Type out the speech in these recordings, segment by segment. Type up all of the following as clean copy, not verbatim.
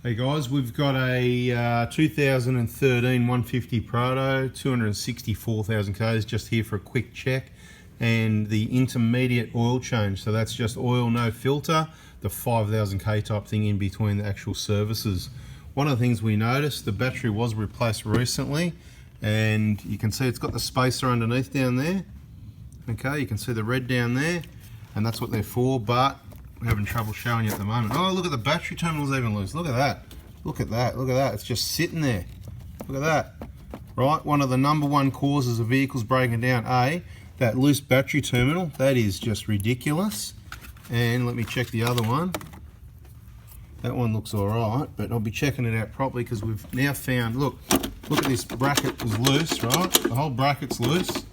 Hey guys, we've got a 2013 150 Prado, 264,000 k's, just here for a quick check, and the intermediate oil change. So that's just oil, no filter, the 5,000 k type thing in between the actual services. One of the things we noticed, the battery was replaced recently, and you can see it's got the spacer underneath down there. Okay, you can see the red down there, and that's what they're for, but we're having trouble showing you at the moment. Oh, look at the battery terminal's even loose. Look at that. Look at that. Look at that. It's just sitting there. Look at that. Right? One of the #1 causes of vehicles breaking down. That loose battery terminal. That is just ridiculous. And let me check the other one. That one looks alright, but I'll be checking it out properly because we've now found, look at this bracket is loose, right? The whole bracket's loose.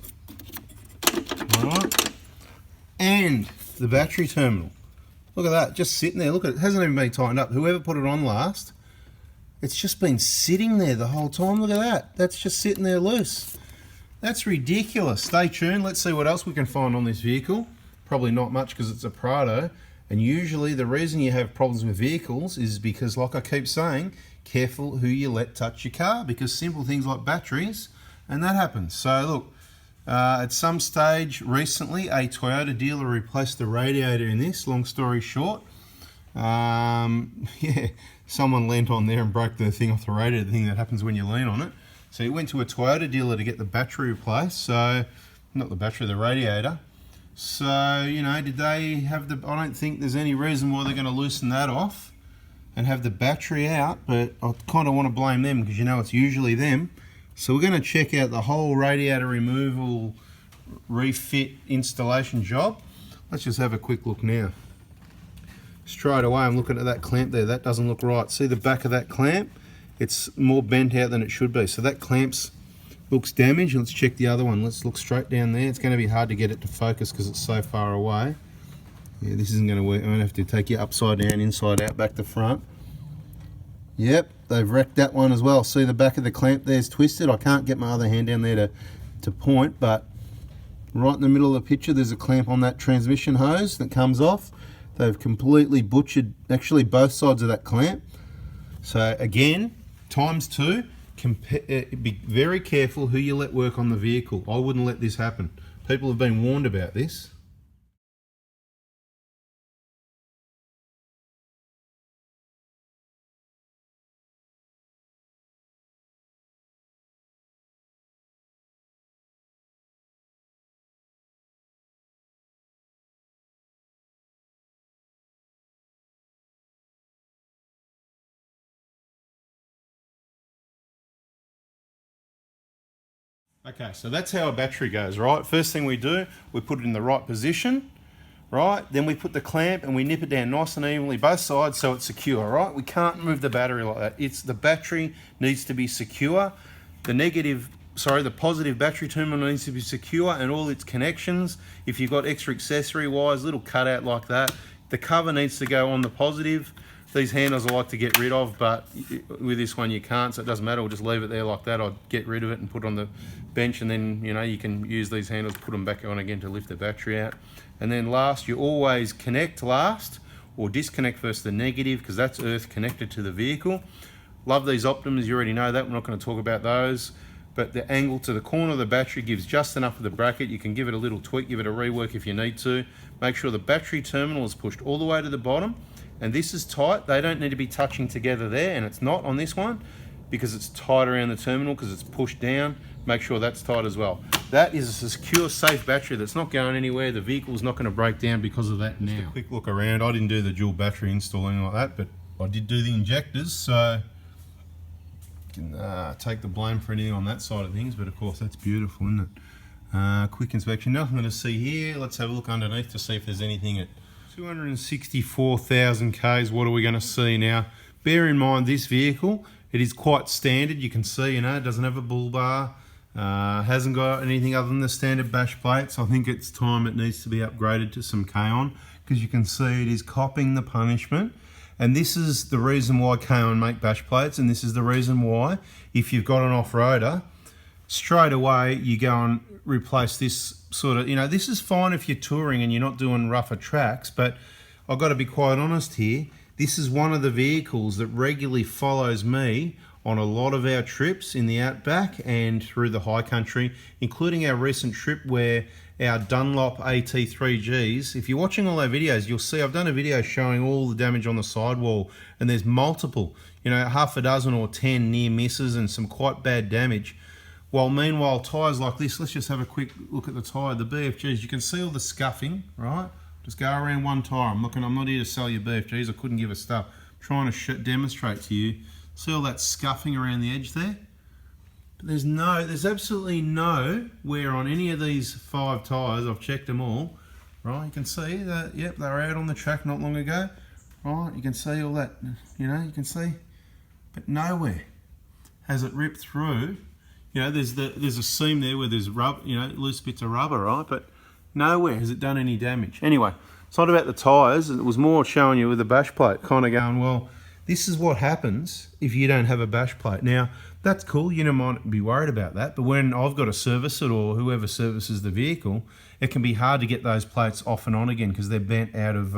Alright? And the battery terminal. Look at that, just sitting there. Look at it, hasn't even been tightened up. Whoever put it on last, it's just been sitting there the whole time. Look at that, that's just sitting there loose. That's ridiculous. Stay tuned, let's see what else we can find on this vehicle. Probably not much because it's a Prado. And usually the reason you have problems with vehicles is because, like I keep saying, careful who you let touch your car, because simple things like batteries, and that happens. So look, at some stage recently, a Toyota dealer replaced the radiator in this, long story short. Yeah, someone leant on there and broke the thing off the radiator, the thing that happens when you lean on it. So he went to a Toyota dealer to get the battery replaced, so, not the battery, the radiator. So, you know, did they have the, I don't think there's any reason why they're going to loosen that off and have the battery out, but I kind of want to blame them because, you know, it's usually them. So we're going to check out the whole radiator removal refit installation job. Let's just have a quick look now. Straight away I'm looking at that clamp there, that doesn't look right. See the back of that clamp? It's more bent out than it should be. So that clamp's looks damaged. Let's check the other one. Let's look straight down there. It's going to be hard to get it to focus because it's so far away. Yeah, this isn't going to work. I'm going to have to take you upside down, inside out, back to front. Yep, they've wrecked that one as well. See the back of the clamp there's twisted. I can't get my other hand down there to point, but right in the middle of the picture there's a clamp on that transmission hose that comes off. They've completely butchered actually both sides of that clamp. So again, ×2, be very careful who you let work on the vehicle. I wouldn't let this happen. People have been warned about this. Okay, so that's how a battery goes, right? First thing we do, we put it in the right position, right? Then we put the clamp and we nip it down nice and evenly both sides so it's secure, right? We can't move the battery like that. The battery needs to be secure. The positive battery terminal needs to be secure, and all its connections. If you've got extra accessory wires, little cutout like that, the cover needs to go on the positive. These handles I like to get rid of, but with this one you can't, so it doesn't matter. We'll just leave it there like that. I'd get rid of it and put it on the bench, and then, you know, you can use these handles, put them back on again to lift the battery out. And then last, you always connect last, or disconnect first the negative, because that's earth connected to the vehicle. Love these Optimas, you already know that. We're not going to talk about those. But the angle to the corner of the battery gives just enough of the bracket. You can give it a little tweak, give it a rework if you need to. Make sure the battery terminal is pushed all the way to the bottom. And this is tight. They don't need to be touching together there, and it's not on this one because it's tight around the terminal because it's pushed down. Make sure that's tight as well. That is a secure, safe battery that's not going anywhere. The vehicle's not going to break down because of that now. Just a quick look around. I didn't do the dual battery installing like that, but I did do the injectors, so you can take the blame for anything on that side of things, but of course that's beautiful, isn't it? Quick inspection, nothing to see here. Let's have a look underneath to see if there's anything at 264,000 Ks. What are we going to see now? Bear in mind this vehicle, it is quite standard. You can see, you know, it doesn't have a bull bar, hasn't got anything other than the standard bash plates. I think it's time it needs to be upgraded to some K-On, because you can see it is copping the punishment. And this is the reason why K-On make bash plates, and this is the reason why, if you've got an off-roader, straight away you go and replace this sort of, you know, this is fine if you're touring and you're not doing rougher tracks, but I've got to be quite honest here, This is one of the vehicles that regularly follows me on a lot of our trips in the outback and through the high country, including our recent trip where our Dunlop AT3Gs, if you're watching all our videos, you'll see I've done a video showing all the damage on the sidewall, and there's multiple, you know, half a dozen or 10 near misses and some quite bad damage. While meanwhile, tyres like this, let's just have a quick look at the tyre, the BFGs, you can see all the scuffing, right? Just go around one tyre. I'm not here to sell you BFGs, I couldn't give a stuff. I'm trying to demonstrate to you. See all that scuffing around the edge there? But there's absolutely no wear on any of these 5 tyres. I've checked them all. Right, you can see that, yep, they were out on the track not long ago. Right, you can see all that, you know, you can see. But nowhere has it ripped through. You know, there's a seam there where there's rubber, you know, loose bits of rubber, right? But nowhere has it done any damage. Anyway, it's not about the tyres. It was more showing you with the bash plate, kind of going, well, this is what happens if you don't have a bash plate. Now, that's cool, you might be worried about that, but when I've got to service it or whoever services the vehicle, it can be hard to get those plates off and on again because they're bent out of,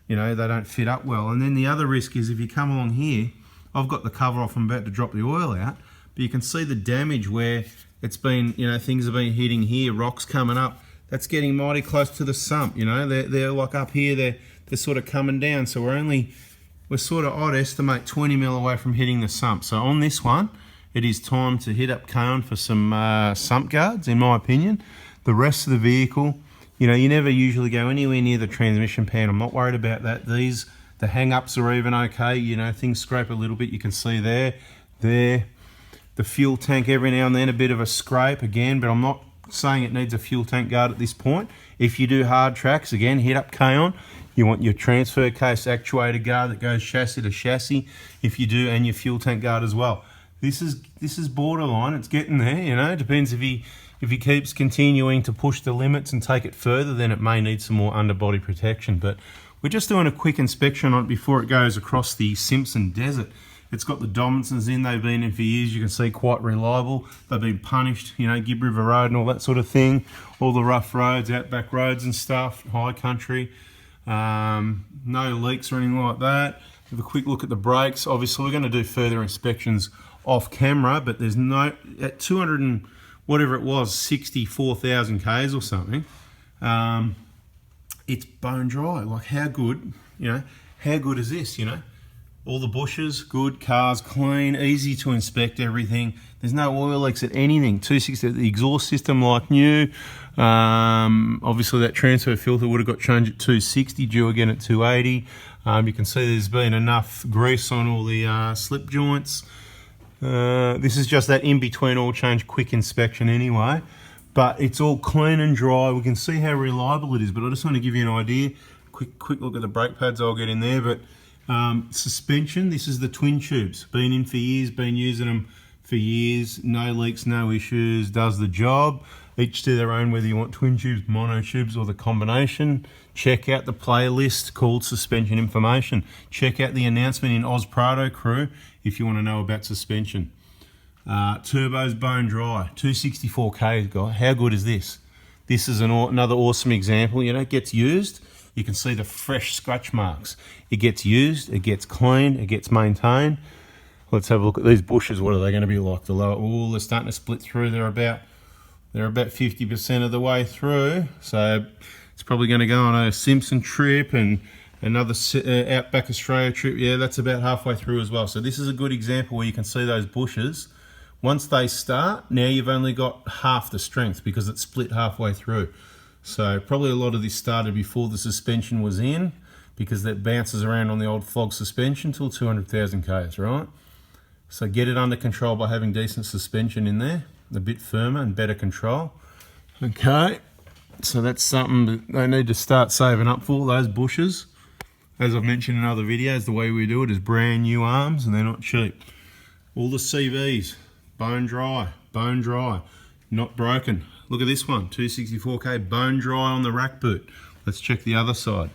you know, they don't fit up well. And then the other risk is if you come along here, I've got the cover off, I'm about to drop the oil out, but you can see the damage where it's been, you know, things have been hitting here, rocks coming up. That's getting mighty close to the sump, you know, they're like up here, they're sort of coming down, so we're sort of, I'd estimate 20 mil away from hitting the sump. So on this one, it is time to hit up Cone for some sump guards, in my opinion. The rest of the vehicle, you know, you never usually go anywhere near the transmission pan. I'm not worried about that. The hang-ups are even okay. You know, things scrape a little bit. You can see there. The fuel tank every now and then, a bit of a scrape again, but I'm not saying it needs a fuel tank guard at this point. If you do hard tracks, again, hit up Cone. You want your transfer case actuator guard that goes chassis to chassis, if you do, and your fuel tank guard as well. This is borderline. It's getting there. You know, it depends if he keeps continuing to push the limits and take it further, then it may need some more underbody protection. But we're just doing a quick inspection on it before it goes across the Simpson Desert. It's got the Dominsons in. They've been in for years. You can see quite reliable. They've been punished. You know, Gibb River Road and all that sort of thing. All the rough roads, outback roads and stuff, high country. No leaks or anything like that. Have a quick look at the brakes. Obviously, we're going to do further inspections off camera, but there's no, at 200 and whatever it was, 64,000 Ks or something, it's bone dry. Like, how good, you know, how good is this, you know? All the bushes, good, cars clean, easy to inspect everything. There's no oil leaks at anything. 260, the exhaust system like new. Obviously that transfer filter would have got changed at 260, due again at 280. You can see there's been enough grease on all the slip joints. This is just that in-between oil change quick inspection anyway. But it's all clean and dry. We can see how reliable it is, but I just want to give you an idea. Quick look at the brake pads I'll get in there. But suspension, this is the twin tubes. Been in for years, been using them for years. No leaks, no issues, does the job. Each to their own, whether you want twin tubes, mono tubes, or the combination. Check out the playlist called Suspension Information. Check out the announcement in Prado crew if you want to know about suspension. Turbo's bone dry, 264 Ks, guy. How good is this? This is another awesome example. You know, it gets used. You can see the fresh scratch marks. It gets used, it gets cleaned, it gets maintained. Let's have a look at these bushes. What are they going to be like? The lower, oh, they're starting to split through. They're about 50% of the way through. So it's probably going to go on a Simpson trip and another Outback Australia trip. Yeah, that's about halfway through as well. So this is a good example where you can see those bushes. Once they start, now you've only got half the strength because it's split halfway through. So probably a lot of this started before the suspension was in, because that bounces around on the old flog suspension till 200,000 Ks, right? So get it under control by having decent suspension in there, a bit firmer and better control. Okay, so that's something that they need to start saving up for, those bushes. As I've mentioned in other videos, the way we do it is brand new arms and they're not cheap. All the CVs, bone dry, not broken. Look at this one, 264K, bone dry on the rack boot. Let's check the other side.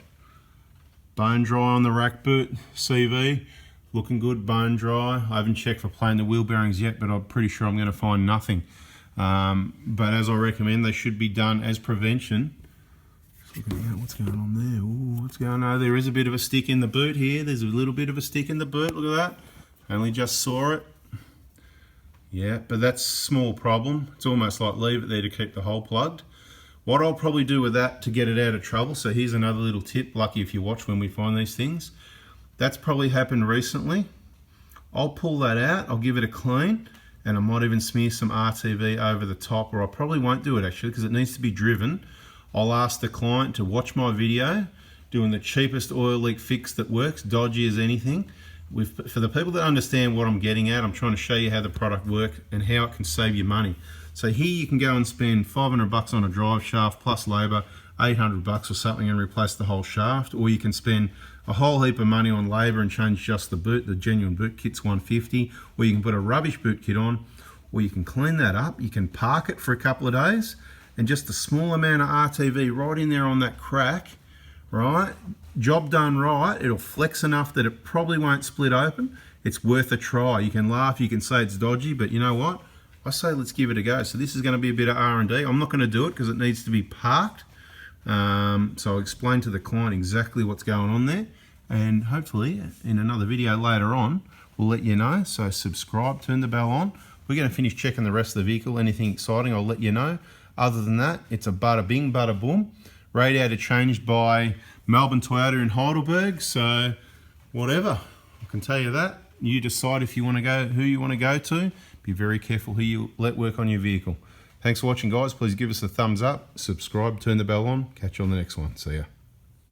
Bone dry on the rack boot, CV, looking good, bone dry. I haven't checked for playing the wheel bearings yet, but I'm pretty sure I'm going to find nothing. But as I recommend, they should be done as prevention. What's going on there? Ooh, what's going on? There is a bit of a stick in the boot here. There's a little bit of a stick in the boot. Look at that. Only just saw it. Yeah, but that's a small problem. It's almost like leave it there to keep the hole plugged. What I'll probably do with that to get it out of trouble, so here's another little tip, lucky if you watch when we find these things. That's probably happened recently. I'll pull that out, I'll give it a clean, and I might even smear some RTV over the top, or I probably won't do it actually because it needs to be driven. I'll ask the client to watch my video, doing the cheapest oil leak fix that works, dodgy as anything. For the people that understand what I'm getting at, I'm trying to show you how the product works and how it can save you money. So here you can go and spend $500 on a drive shaft plus labour, $800 or something, and replace the whole shaft, or you can spend a whole heap of money on labour and change just the boot. The genuine boot kit's $150, or you can put a rubbish boot kit on, or you can clean that up, you can park it for a couple of days, and just a small amount of RTV right in there on that crack, right? Job done right, it'll flex enough that it probably won't split open. It's worth a try. You can laugh, you can say it's dodgy, but you know what? I say let's give it a go. So this is going to be a bit of R&D. I'm not going to do it because it needs to be parked. So I'll explain to the client exactly what's going on there, and hopefully in another video later on we'll let you know. So subscribe, turn the bell on. We're going to finish checking the rest of the vehicle. Anything exciting I'll let you know. Other than that, it's a bada bing bada boom. Radiator changed by Melbourne Toyota in Heidelberg, so whatever, I can tell you that. You decide if you want to go, who you want to go to. Be very careful who you let work on your vehicle. Thanks for watching, guys. Please give us a thumbs up, subscribe, turn the bell on. Catch you on the next one. See ya.